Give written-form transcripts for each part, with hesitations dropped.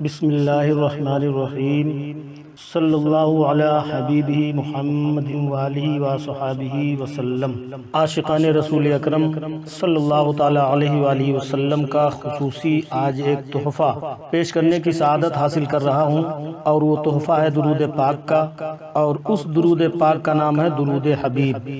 بسم اللہ الرحمن الرحیم صلی اللہ علی حبیبہ محمد وآلہ وصحبہ وسلم۔ عاشقان رسول اکرم صلی اللہ تعالی علیہ وآلہ وسلم کا خصوصی آج ایک تحفہ پیش کرنے کی سعادت حاصل کر رہا ہوں، اور وہ تحفہ ہے درود پاک کا، اور اس درود پاک کا نام ہے درود حبیب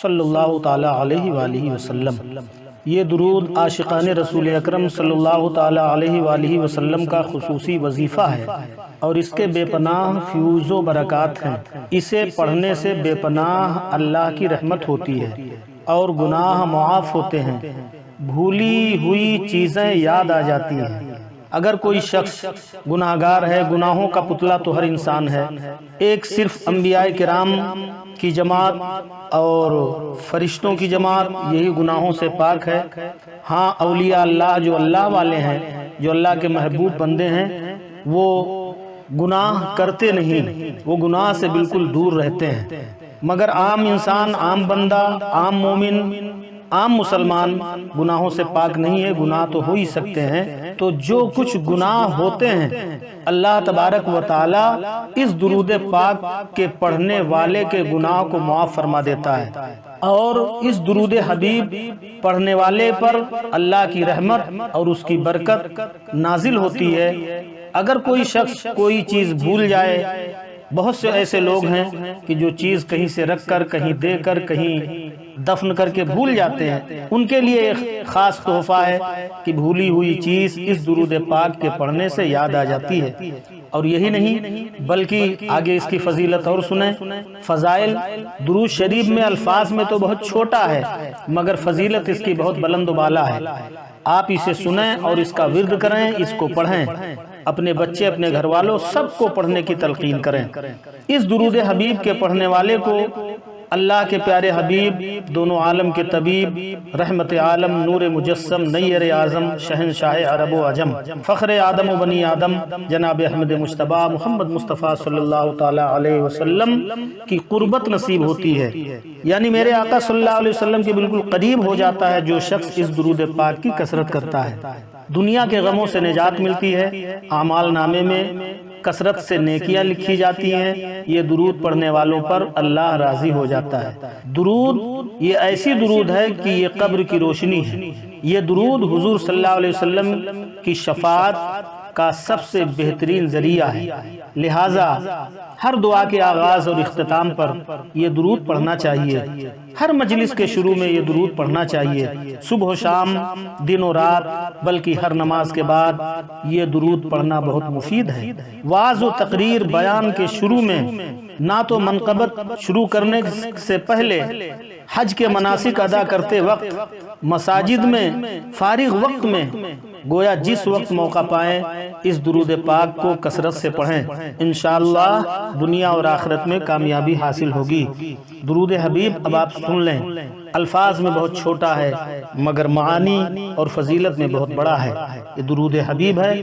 صلی اللہ تعالی علیہ وآلہ وسلم۔ یہ درود عاشقان رسول اکرم صلی اللہ تعالی علیہ وآلہ وسلم کا خصوصی وظیفہ ہے، اور اس کے بے پناہ فیوز و برکات ہیں۔ اسے پڑھنے سے بے پناہ اللہ کی رحمت ہوتی ہے اور گناہ معاف ہوتے ہیں، بھولی ہوئی چیزیں یاد آ جاتی ہیں۔ اگر کوئی شخص گناہگار ہے، گناہوں کا پتلا تو ہر انسان ہے، ایک صرف انبیاء کرام کی جماعت اور فرشتوں کی جماعت یہی گناہوں سے پاک ہے۔ ہاں، اولیاء اللہ جو اللہ والے ہیں، جو اللہ کے محبوب بندے ہیں، وہ گناہ کرتے نہیں، وہ گناہ سے بالکل دور رہتے ہیں۔ مگر عام انسان، عام بندہ، عام مومن، عام مسلمان گناہوں سے پاک نہیں ہے۔ گناہ تو ہو ہی سکتے ہیں، تو جو کچھ گناہ ہوتے ہیں اللہ تبارک و تعالی اس درود پاک کے پڑھنے والے کے گناہ کو معاف فرما دیتا ہے، اور اس درود حبیب پڑھنے والے پر اللہ کی رحمت اور اس کی برکت نازل ہوتی ہے۔ اگر کوئی شخص کوئی چیز بھول جائے، بہت سے ایسے لوگ ہیں کہ جو چیز کہیں سے رکھ کر، کہیں دے کر، کہیں دفن کر کے بھول جاتے ہیں، ان کے لیے ایک خاص تحفہ ہے کہ بھولی ہوئی چیز اس درود پاک کے پڑھنے سے یاد آ جاتی ہے۔ اور یہی نہیں بلکہ آگے اس کی فضیلت اور سنیں۔ فضائل درود شریف میں الفاظ میں تو بہت چھوٹا ہے، مگر فضیلت اس کی بہت بلند و بالا ہے۔ آپ اسے سنیں اور اس کا ورد کریں، اس کو پڑھیں، اپنے بچے، اپنے گھر والوں سب کو پڑھنے کی تلقین کریں۔ اس درود حبیب کے پڑھنے والے کو اللہ کے پیارے حبیب، دونوں عالم کے طبیب، رحمت عالم، نور مجسم، نیر اعظم، شہنشاہ عرب و عجم، فخر آدم و بنی آدم، جناب احمد مجتبی محمد مصطفیٰ صلی اللہ تعالی علیہ وسلم کی قربت نصیب ہوتی ہے۔ یعنی میرے آقا صلی اللہ علیہ وسلم کے بالکل قریب ہو جاتا ہے جو شخص اس درود پاک کی کثرت کرتا ہے۔ دنیا کے غموں سے نجات ملتی ہے، اعمال نامے میں کثرت سے نیکیاں لکھی جاتی ہیں۔ یہ درود پڑھنے والوں پر اللہ راضی ہو جاتا ہے۔ درود یہ ایسی درود ہے کہ یہ قبر کی روشنی ہے۔ یہ درود حضور صلی اللہ علیہ وسلم کی شفاعت کا سب سے بہترین ذریعہ ہے، لہٰذا ہر دعا کے آغاز اور اختتام پر یہ درود پڑھنا چاہیے۔ ہر مجلس کے شروع میں یہ درود پڑھنا چاہیے، صبح و شام، دن و رات، بلکہ ہر نماز کے بعد یہ درود پڑھنا بہت مفید ہے۔ وعظ و تقریر، بیان کے شروع میں، نعت و منقبت شروع کرنے سے پہلے، حج کے مناسک ادا کرتے وقت، مساجد میں، فارغ وقت میں، گویا جس وقت موقع پائیں اس درود پاک کو کثرت سے پڑھیں۔ انشاءاللہ دنیا اور آخرت میں کامیابی حاصل ہوگی۔ درود حبیب اب آپ سن لیں، الفاظ میں بہت چھوٹا ہے مگر معانی اور فضیلت میں بہت بڑا ہے۔ یہ درود حبیب ہے: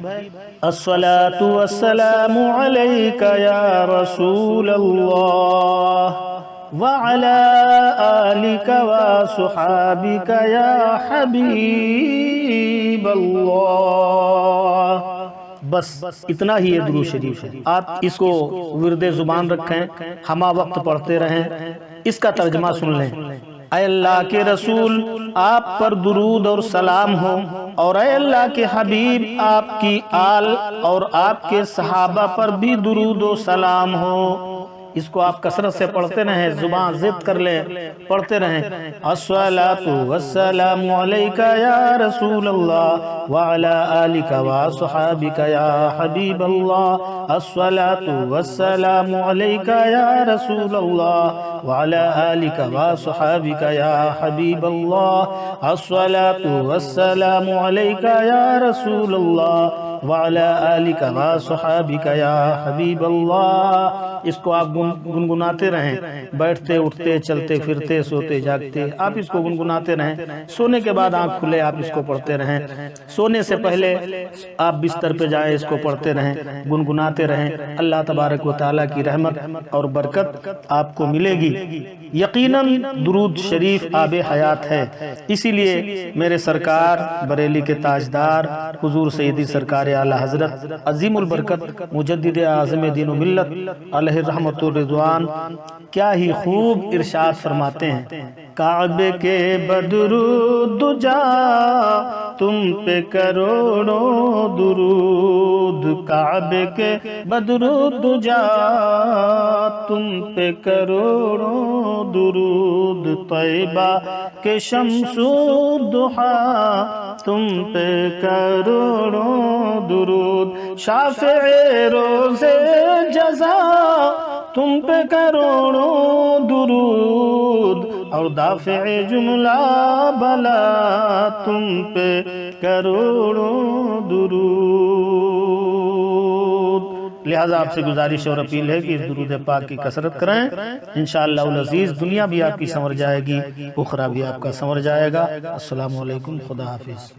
الصلاۃ والسلام علیک یا رسول اللہ وعلی آلک وصحابک یا حبیب اللہ۔ بس اتنا ہی یہ درود شریف ہے۔ آپ اس کو ورد زبان رکھیں، ہمہ وقت پڑھتے رہیں۔ اس کا ترجمہ سن لیں: اے اللہ کے رسول، آپ پر درود اور سلام ہو، اور اے اللہ کے حبیب، آپ کی آل اور آپ کے صحابہ پر بھی درود و سلام ہو۔ اس کو آپ کثرت سے پڑھتے رہیں، زبان ضد کر لیں، پڑھتے رہیں: الصلاۃ والسلام علیک یا رسول اللہ وعلی آلک وصحابک یا حبیب اللہ۔ الصلاۃ والسلام علیک یا رسول اللہ وعلی آلک وصحابک یا حبیب اللہ۔ الصلاۃ والسلام علیک یا رسول اللہ وعلی آلک وصحابک یا حبیب اللہ۔ اس کو آپ گنگناتے رہیں، بیٹھتے اٹھتے چلتے پھرتے سوتے جاگتے آپ اس کو گنگناتے رہیں، سونے کے بعد آنکھ کھلے آپ اس کو پڑھتے رہیں، سونے سے پہلے آپ بستر پہ جائیں اس کو پڑھتے رہیں، گنگناتے رہیں، اللہ تبارک و تعالیٰ کی رحمت اور برکت آپ کو ملے گی۔ یقیناً درود شریف آب حیات ہے، اسی لیے میرے سرکار بریلی کے تاجدار حضور سیدی سرکار اعلیٰ حضرت عظیم البرکت مجدد اعظم دین و ملت علیہ الرحمت الرضوان کیا ہی خوب ارشاد فرماتے ہیں، کعبے کے بدرود جا تم پہ کروڑوں درود، کعبے کے بدرود جا تم پہ کروڑوں درود، طیبہ کے شمس الضحیٰ تم پہ کروڑوں درود، شافع روز جزا تم پہ کروڑوں درود، اور دافع جملہ بلا تم پہ کروڑوں درود۔ لہٰذا آپ سے گزارش اور اپیل ہے کہ اس درود پاک کی کثرت کریں، انشاءاللہ العزیز دنیا بھی آپ کی سنور جائے گی، اخرہ بھی آپ کا سنور جائے گا۔ السلام علیکم، خدا حافظ۔